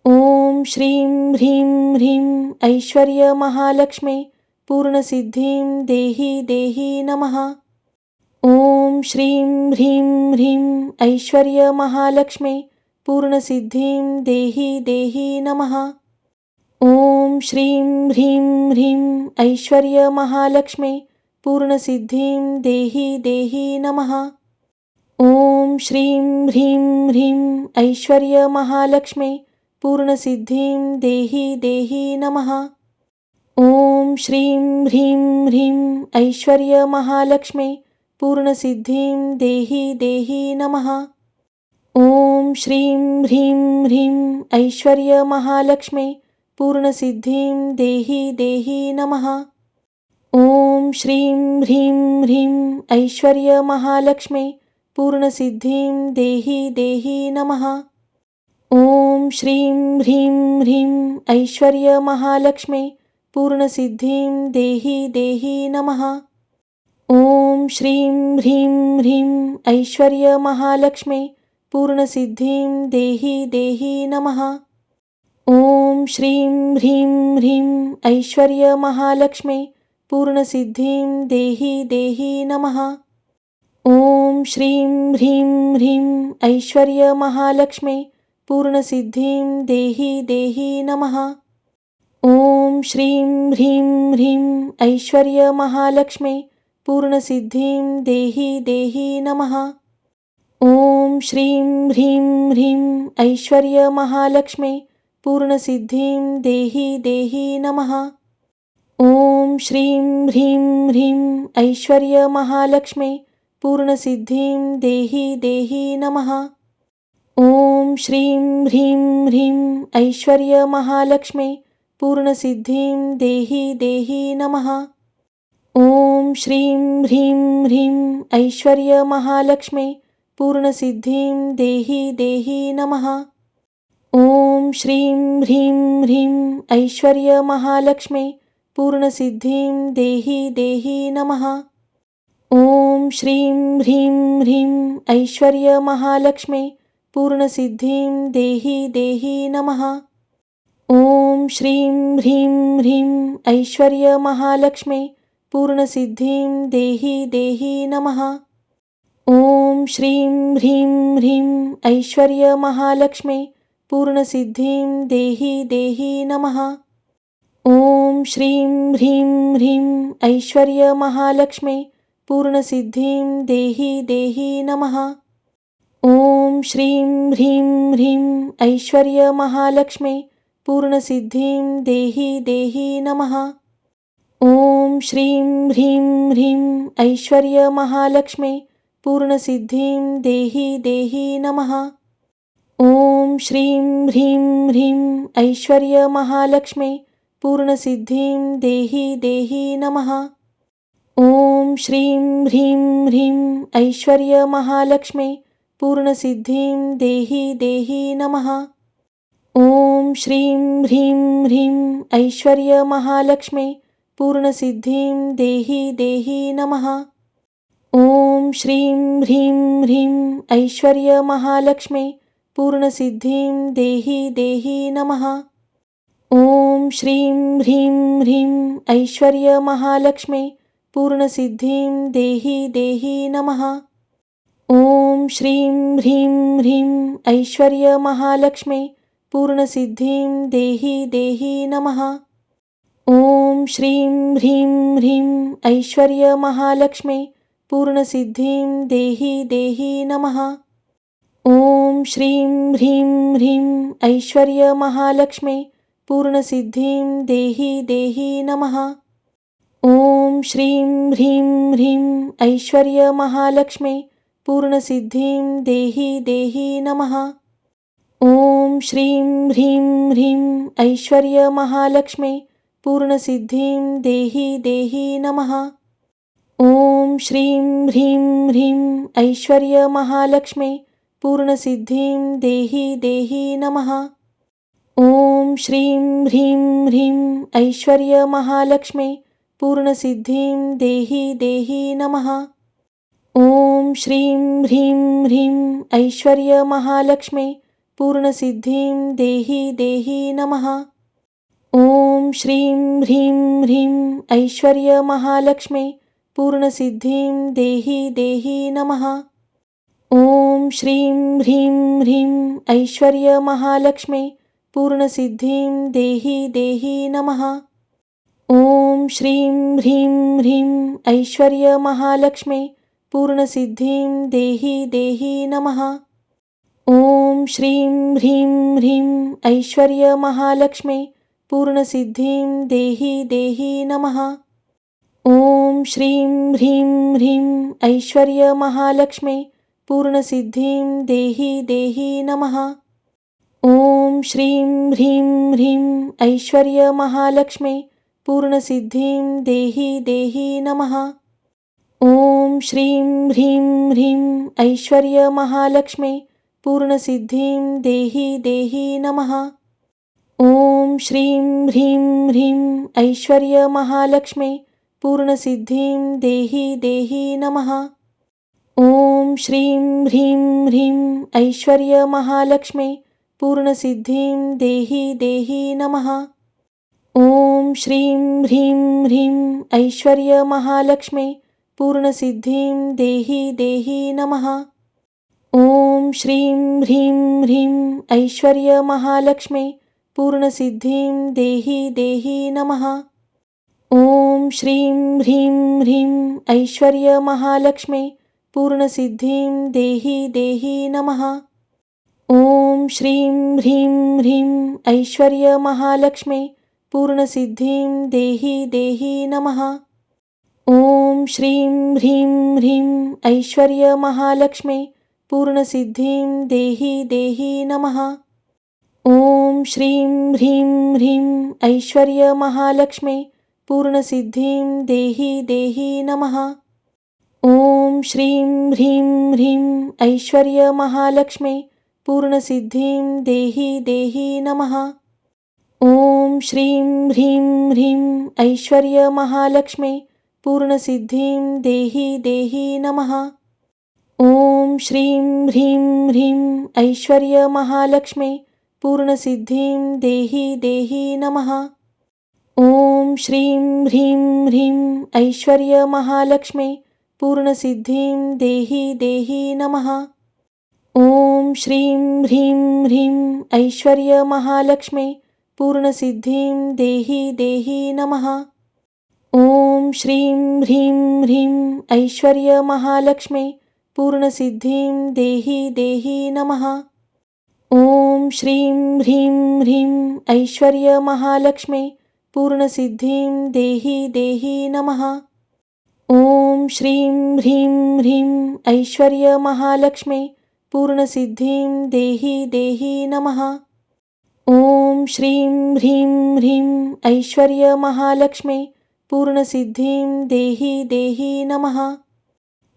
ॐ श्रीं ह्रीं ह्रीं ऐश्वर्यमहालक्ष्मी पूर्णसिद्धिं देहि देहि नमः। ॐ श्रीं ह्रीं ह्रीं ऐश्वर्यमहालक्ष्मी पूर्णसिद्धिं देहि देहि नमः। ॐ श्रीं ह्रीं ह्रीं ऐश्वर्यमहालक्ष्मी पूर्णसिद्धिं देहि देहि नमः। ॐ श्रीं ह्रीं ह्रीं ऐश्वर्यमहालक्ष्मी पूर्णसिद्धिं देहि देहि नमः। ॐ श्रीं ह्रीं ह्रीं ऐश्वर्यमहालक्ष्मी पूर्णसिद्धिं देहि देहि नमः। ॐ श्रीं ह्रीं ह्रीं ऐश्वर्यमहालक्ष्मी पूर्णसिद्धिं देहि देहि नमः। ॐ श्रीं ह्रीं ह्रीं ऐश्वर्यमहालक्ष्मी पूर्णसिद्धिं देहि देहि नमः। ॐ श्रीं ह्रीं ह्रीं ऐश्वर्यमहालक्ष्मी पूर्णसिद्धिं देहि देहि नमः। ॐ श्रीं ह्रीं ह्रीं ऐश्वर्यमहालक्ष्मी पूर्णसिद्धिं देहि देहि नमः। ॐ श्रीं ह्रीं ह्रीं ऐश्वर्यमहालक्ष्मी पूर्णसिद्धिं देहि देहि नमः। ॐ श्रीं ह्रीं ह्रीं ऐश्वर्यमहालक्ष्मी पूर्णसिद्धिं देहि देहि नमः। ॐ श्रीं ह्रीं ह्रीं ऐश्वर्यमहालक्ष्मी पूर्णसिद्धिं देहि देहि नमः। ॐ श्रीं ह्रीं ह्रीं ऐश्वर्यमहालक्ष्मी पूर्णसिद्धिं देहि देहि नमः। ॐ श्रीं ह्रीं ह्रीं ऐश्वर्यमहालक्ष्मी पूर्णसिद्धिं देहि देहि नमः। ॐ श्रीं ह्रीं ह्रीं ऐश्वर्यमहालक्ष्मी पूर्णसिद्धिं देहि देहि नमः। ॐ श्रीं ह्रीं ह्रीं ऐश्वर्यमहालक्ष्मी पूर्णसिद्धिं देहि देहि नमः। ॐ श्रीं ह्रीं ह्रीं ऐश्वर्यमहालक्ष्मी पूर्णसिद्धिं देहि देहि नमः। ॐ श्रीं ह्रीं ह्रीं ऐश्वर्यमहालक्ष्मी पूर्णसिद्धिं देहि देहि नमः। ॐ श्रीं ह्रीं ह्रीं ऐश्वर्यमहालक्ष्मी पूर्णसिद्धिं देहि देहि नमः। ॐ श्रीं ह्रीं ह्रीं ऐश्वर्यमहालक्ष्मी पूर्णसिद्धिं देहि देहि नमः। ॐ श्रीं ह्रीं ह्रीं ऐश्वर्यमहालक्ष्मी पूर्णसिद्धिं देहि देहि नमः। ॐ श्रीं ह्रीं ह्रीं ऐश्वर्यमहालक्ष्मी पूर्णसिद्धिं देहि देहि नमः। ॐ श्रीं ह्रीं ह्रीं ऐश्वर्यमहालक्ष्मी पूर्णसिद्धिं देहि देहि नमः। ॐ श्रीं ह्रीं ह्रीं ऐश्वर्यमहालक्ष्मी पूर्णसिद्धिं देहि देहि नमः। ॐ श्रीं ह्रीं ह्रीं ऐश्वर्यमहालक्ष्मी पूर्णसिद्धिं देहि देहि नमः। ॐ श्रीं ह्रीं ह्रीं ऐश्वर्यमहालक्ष्मी पूर्णसिद्धिं देहि देहि नमः। ॐ श्रीं ह्रीं ह्रीं ऐश्वर्यमहालक्ष्मी पूर्णसिद्धिं देहि देहि नमः। ॐ श्रीं ह्रीं ह्रीं ऐश्वर्यमहालक्ष्मी पूर्णसिद्धिं देहि देहि नमः। ॐ श्रीं ह्रीं ह्रीं ऐश्वर्यमहालक्ष्मी पूर्णसिद्धिं देहि देहि नमः। ॐ श्रीं ह्रीं ह्रीं ऐश्वर्यमहालक्ष्मी पूर्णसिद्धिं देहि देहि नमः। ॐ श्रीं ह्रीं ह्रीं ऐश्वर्यमहालक्ष्मी पूर्णसिद्धिं देहि देहि नमः। ॐ श्रीं ह्रीं ह्रीं ऐश्वर्यमहालक्ष्मी पूर्णसिद्धिं देहि देहि नमः। ॐ श्रीं ह्रीं ह्रीं ऐश्वर्यमहालक्ष्मी पूर्णसिद्धिं देहि देहि नमः। ॐ श्रीं ह्रीं ह्रीं ऐश्वर्यमहालक्ष्मी पूर्णसिद्धिं देहि देहि नमः। ॐ श्रीं ह्रीं ह्रीं ऐश्वर्यमहालक्ष्मी पूर्णसिद्धिं देहि देहि नमः। ॐ श्रीं ह्रीं ह्रीं ऐश्वर्यमहालक्ष्मी पूर्णसिद्धिं देहि देहि नमः। ॐ श्रीं ह्रीं ह्रीं ऐश्वर्यमहालक्ष्मै पूर्णसिद्धिं देहि देहि नमः। ॐ श्रीं ह्रीं ह्रीं ऐश्वर्यमहालक्ष्मै पूर्णसिद्धिं देहि देहि नमः। ॐ श्रीं ह्रीं ह्रीं ऐश्वर्यमहालक्ष्मै पूर्णसिद्धिं देहि देहि नमः। ॐ श्रीं ह्रीं ह्रीं ऐश्वर्यमहालक्ष्मै पूर्णसिद्धिं देहि देहि नमः। ॐ श्रीं ह्रीं ह्रीं ऐश्वर्यमहालक्ष्मै पूर्णसिद्धिं देहि देहि नमः। ॐ श्रीं ह्रीं ह्रीं ऐश्वर्यमहालक्ष्मै पूर्णसिद्धिं देहि देहि नमः। ॐ श्रीं ह्रीं ह्रीं ऐश्वर्यमहालक्ष्मै पूर्णसिद्धिं देहि देहि नमः। ॐ श्रीं ह्रीं ह्रीं ऐश्वर्यमहालक्ष्मै पूर्णसिद्धिं देहि देहि नमः। ॐ श्रीं ह्रीं ह्रीं ऐश्वर्यमहालक्ष्मै पूर्णसिद्धिं देहि देहि नमः। ॐ श्रीं ह्रीं ह्रीं ऐश्वर्यमहालक्ष्मै पूर्णसिद्धिं देहि देहि नमः। ॐ श्रीं ह्रीं ह्रीं ऐश्वर्यमहालक्ष्मै पूर्णसिद्धिं देहि देहि नमः। ॐ श्रीं ह्रीं ह्रीं ऐश्वर्यमहालक्ष्मै पूर्णसिद्धिं देहि देहि नमः। ॐ श्रीं ह्रीं ह्रीं ऐश्वर्यमहालक्ष्मै पूर्णसिद्धिं देहि देहि नमः। ॐ श्रीं ह्रीं ह्रीं ऐश्वर्यमहालक्ष्मै पूर्णसिद्धिं देहि देहि नमः। ॐ श्रीं ह्रीं ह्रीं ऐश्वर्यमहालक्ष्मै पूर्णसिद्धिं देहि देहि नमः। ॐ श्रीं ह्रीं ह्रीं ऐश्वर्यमहालक्ष्मै पूर्णसिद्धिं देहि देहि नमः। ॐ श्रीं ह्रीं ह्रीं ऐश्वर्यमहालक्ष्मै पूर्णसिद्धिं देहि देहि नमः। ॐ श्रीं ह्रीं ह्रीं ऐश्वर्यमहालक्ष्मै पूर्णसिद्धिं देहि देहि नमः। ॐ श्रीं ह्रीं ह्रीं ऐश्वर्यमहालक्ष्मै पूर्णसिद्धिं देहि देहि नमः। ॐ श्रीं ह्रीं ह्रीं ऐश्वर्यमहालक्ष्मै पूर्णसिद्धिं देहि देहि नमः। ॐ श्रीं ह्रीं ह्रीं ऐश्वर्यमहालक्ष्मै पूर्णसिद्धिं देहि देहि नमः। ॐ श्रीं ह्रीं ह्रीं ऐश्वर्यमहालक्ष्मै पूर्णसिद्धिं देहि देहि नमः। ॐ श्रीं ह्रीं ह्रीं ऐश्वर्यमहालक्ष्मै पूर्णसिद्धिं देहि देहि नमः। ॐ श्रीं ह्रीं ह्रीं ऐश्वर्यमहालक्ष्मै पूर्णसिद्धिं देहि देहि नमः।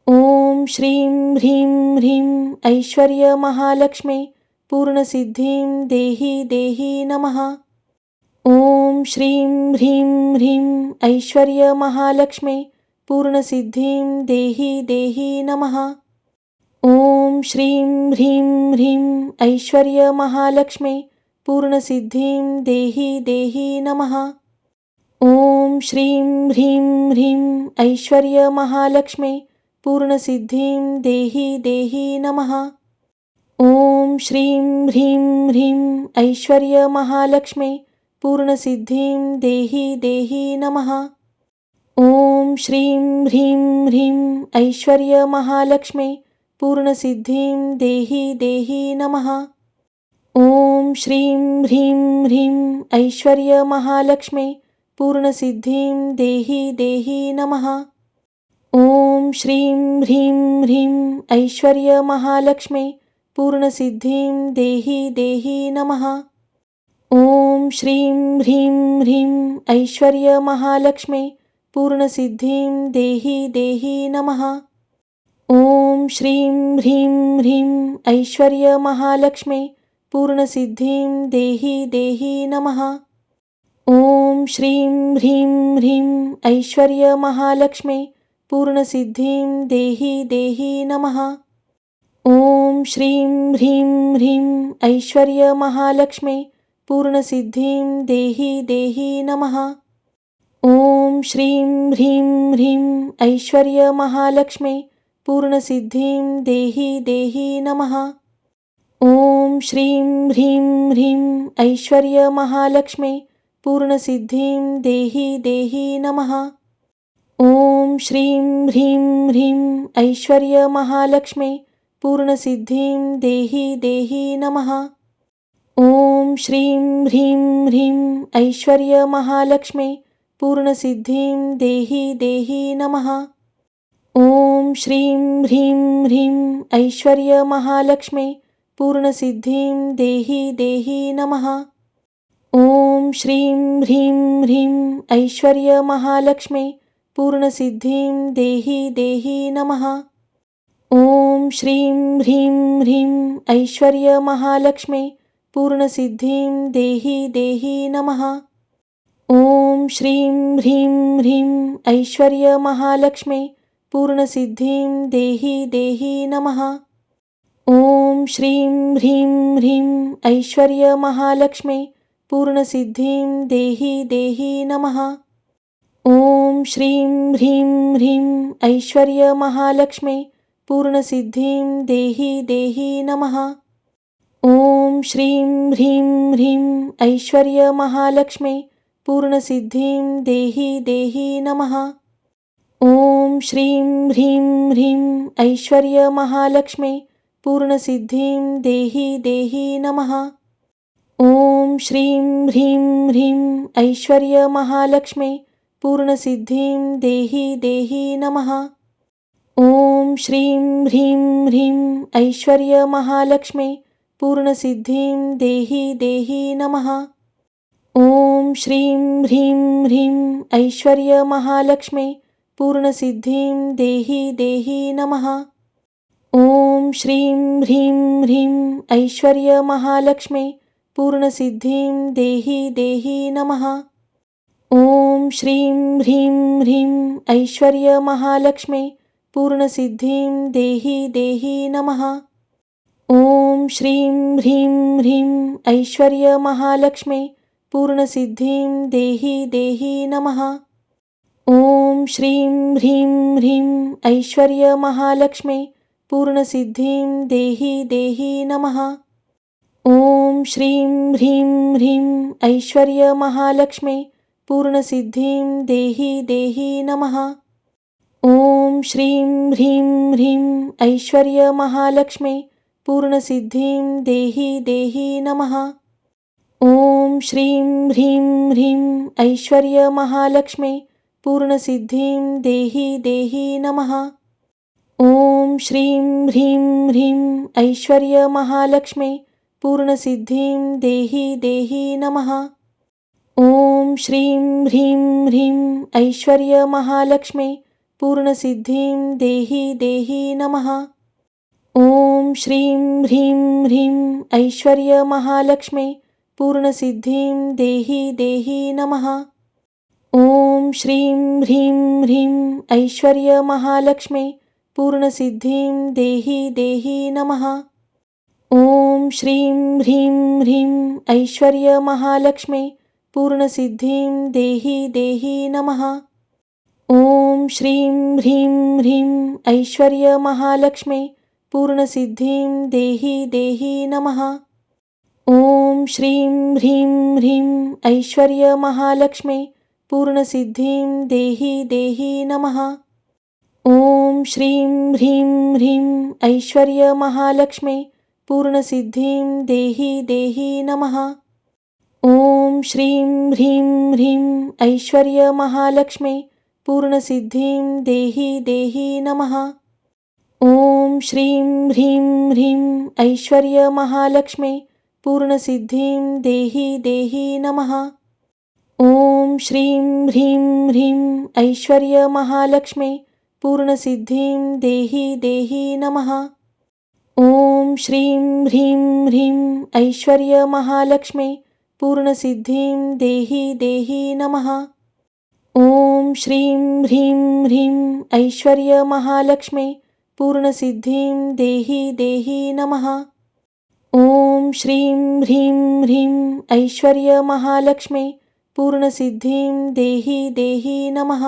ॐ श्रीं ह्रीं ह्रीं ऐश्वर्यमहालक्ष्मै पूर्णसिद्धिं देहि देहि नमः। ॐ श्रीं ह्रीं ह्रीं ऐश्वर्यमहालक्ष्मै पूर्णसिद्धिं देहि देहि नमः। ॐ श्रीं ह्रीं ह्रीं ऐश्वर्यमहालक्ष्मै पूर्णसिद्धिं देहि देहि नमः। ॐ श्रीं ह्रीं ह्रीं ऐश्वर्यमहालक्ष्मै पूर्णसिद्धिं देहि देहि नमः। ॐ श्रीं ह्रीं ह्रीं ऐश्वर्यमहालक्ष्मै पूर्णसिद्धिं देहि देहि नमः। ॐ श्रीं ह्रीं ह्रीं ऐश्वर्यमहालक्ष्मै पूर्णसिद्धिं देहि देहि नमः। ॐ श्रीं ह्रीं ह्रीं ऐश्वर्यमहालक्ष्मै पूर्णसिद्धिं देहि देहि नमः। ॐ श्रीं ह्रीं ह्रीं ऐश्वर्यमहालक्ष्मै पूर्णसिद्धिं देहि देहि नमः। ॐ श्रीं ह्रीं ह्रीं ऐश्वर्यमहालक्ष्मै पूर्णसिद्धिं देहि देहि नमः। ॐ श्रीं ह्रीं ह्रीं ऐश्वर्यमहालक्ष्मै पूर्णसिद्धिं देहि देहि नमः। ॐ श्रीं ह्रीं ह्रीं ऐश्वर्यमहालक्ष्मै पूर्णसिद्धिं देहि देहि नमः। ॐ श्रीं ह्रीं ह्रीं ऐश्वर्यमहालक्ष्मी पूर्णसिद्धिं देहि देहि नमः। ॐ श्रीं ह्रीं ह्रीं ऐश्वर्यमहालक्ष्मी पूर्णसिद्धिं देहि देहि नमः। ॐ श्रीं ह्रीं ह्रीं ऐश्वर्यमहालक्ष्मी पूर्णसिद्धिं देहि देहि नमः। ॐ श्रीं ह्रीं ह्रीं ऐश्वर्यमहालक्ष्मी पूर्णसिद्धिं देहि देहि नमः। ॐ श्रीं ह्रीं ह्रीं ऐश्वर्यमहालक्ष्मी पूर्णसिद्धिं देहि देहि नमः। ॐ श्रीं ह्रीं ह्रीं ऐश्वर्यमहालक्ष्मी पूर्णसिद्धिं देहि देहि नमः। ॐ श्रीं ह्रीं ह्रीं ऐश्वर्यमहालक्ष्मी पूर्णसिद्धिं देहि देहि नमः। ॐ श्रीं ह्रीं ह्रीं ऐश्वर्यमहालक्ष्मी पूर्णसिद्धिं देहि देहि नमः। ॐ श्रीं ह्रीं ह्रीं ऐश्वर्यमहालक्ष्मी पूर्णसिद्धिं देहि देहि नमः। ॐ श्रीं ह्रीं ह्रीं ऐश्वर्यमहालक्ष्मी पूर्णसिद्धिं देहि देहि नमः। ॐ श्रीं ह्रीं ह्रीं ऐश्वर्यमहालक्ष्मी पूर्णसिद्धिं देहि देहि नमः। ॐ श्रीं ह्रीं ह्रीं ऐश्वर्यमहालक्ष्मी पूर्णसिद्धिं देहि देहि नमः। ॐ श्रीं ह्रीं ह्रीं ऐश्वर्यमहालक्ष्मी पूर्णसिद्धिं देहि देहि नमः। ॐ श्रीं ह्रीं ह्रीं ऐश्वर्यमहालक्ष्मी पूर्णसिद्धिं देहि देहि नमः। ॐ श्रीं ह्रीं ह्रीं ऐश्वर्यमहालक्ष्मी पूर्णसिद्धिं देहि देहि नमः। ॐ श्रीं ह्रीं ह्रीं ऐश्वर्यमहालक्ष्मी पूर्णसिद्धिं देहि देहि नमः। ॐ श्रीं ह्रीं ह्रीं ऐश्वर्यमहालक्ष्मी पूर्णसिद्धिं देहि देहि नमः। ॐ श्रीं ह्रीं ह्रीं ऐश्वर्यमहालक्ष्मी पूर्णसिद्धिं देहि देहि नमः। ॐ श्रीं ह्रीं ह्रीं ऐश्वर्यमहालक्ष्मी पूर्णसिद्धिं देहि देहि नमः। ॐ श्रीं ह्रीं ह्रीं ऐश्वर्यमहालक्ष्मी पूर्णसिद्धिं देहि देहि नमः। ॐ श्रीं ह्रीं ह्रीं ऐश्वर्यमहालक्ष्मी पूर्णसिद्धिं देहि देहि नमः। ॐ श्रीं ह्रीं ह्रीं ऐश्वर्यमहालक्ष्मी पूर्णसिद्धिं देहि देहि नमः। ॐ श्रीं ह्रीं ह्रीं ऐश्वर्यमहालक्ष्मी पूर्णसिद्धिं देहि देहि नमः। ॐ श्रीं ह्रीं ह्रीं ऐश्वर्यमहालक्ष्मी पूर्णसिद्धिं देहि देहि नमः। ॐ श्रीं ह्रीं ह्रीं ऐश्वर्यमहालक्ष्मी पूर्णसिद्धिं देहि देहि नमः। ॐ श्रीं ह्रीं ह्रीं ऐश्वर्यमहालक्ष्मी पूर्णसिद्धिं देहि देहि नमः। ॐ श्रीं ह्रीं ह्रीं ऐश्वर्यमहालक्ष्मी पूर्णसिद्धिं देहि देहि नमः। ॐ श्रीं ह्रीं ह्रीं ऐश्वर्यमहालक्ष्मी पूर्णसिद्धिं देहि देहि नमः। ॐ श्रीं ह्रीं ह्रीं ऐश्वर्यमहालक्ष्मी पूर्णसिद्धिं देहि देहि नमः। ॐ श्रीं ह्रीं ह्रीं ऐश्वर्यमहालक्ष्मी पूर्णसिद्धिं देहि देहि नमः। ॐ श्रीं ह्रीं ह्रीं ऐश्वर्यमहालक्ष्मी पूर्णसिद्धिं देहि देहि नमः। ॐ श्रीं ह्रीं ह्रीं ऐश्वर्यमहालक्ष्मी पूर्णसिद्धिं देहि देहि नमः। ॐ श्रीं ह्रीं ह्रीं ऐश्वर्यमहालक्ष्मी पूर्णसिद्धिं देहि देहि नमः। ॐ श्रीं ह्रीं ह्रीं ऐश्वर्यमहालक्ष्मी पूर्णसिद्धिं देहि देहि नमः। ॐ श्रीं ह्रीं ह्रीं ऐश्वर्यमहालक्ष्मी पूर्णसिद्धिं देहि देहि नमः। ॐ श्रीं ह्रीं ह्रीं ऐश्वर्यमहालक्ष्मी पूर्णसिद्धिं देहि देहि नमः। ॐ श्रीं ह्रीं ह्रीं ऐश्वर्यमहालक्ष्मी पूर्णसिद्धिं देहि देहि नमः।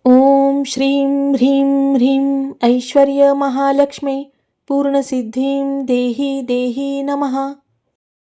ॐ श्रीं ह्रीं ह्रीं ऐश्वर्यमहालक्ष्मी पूर्णसिद्धिं देहि देहि नमः।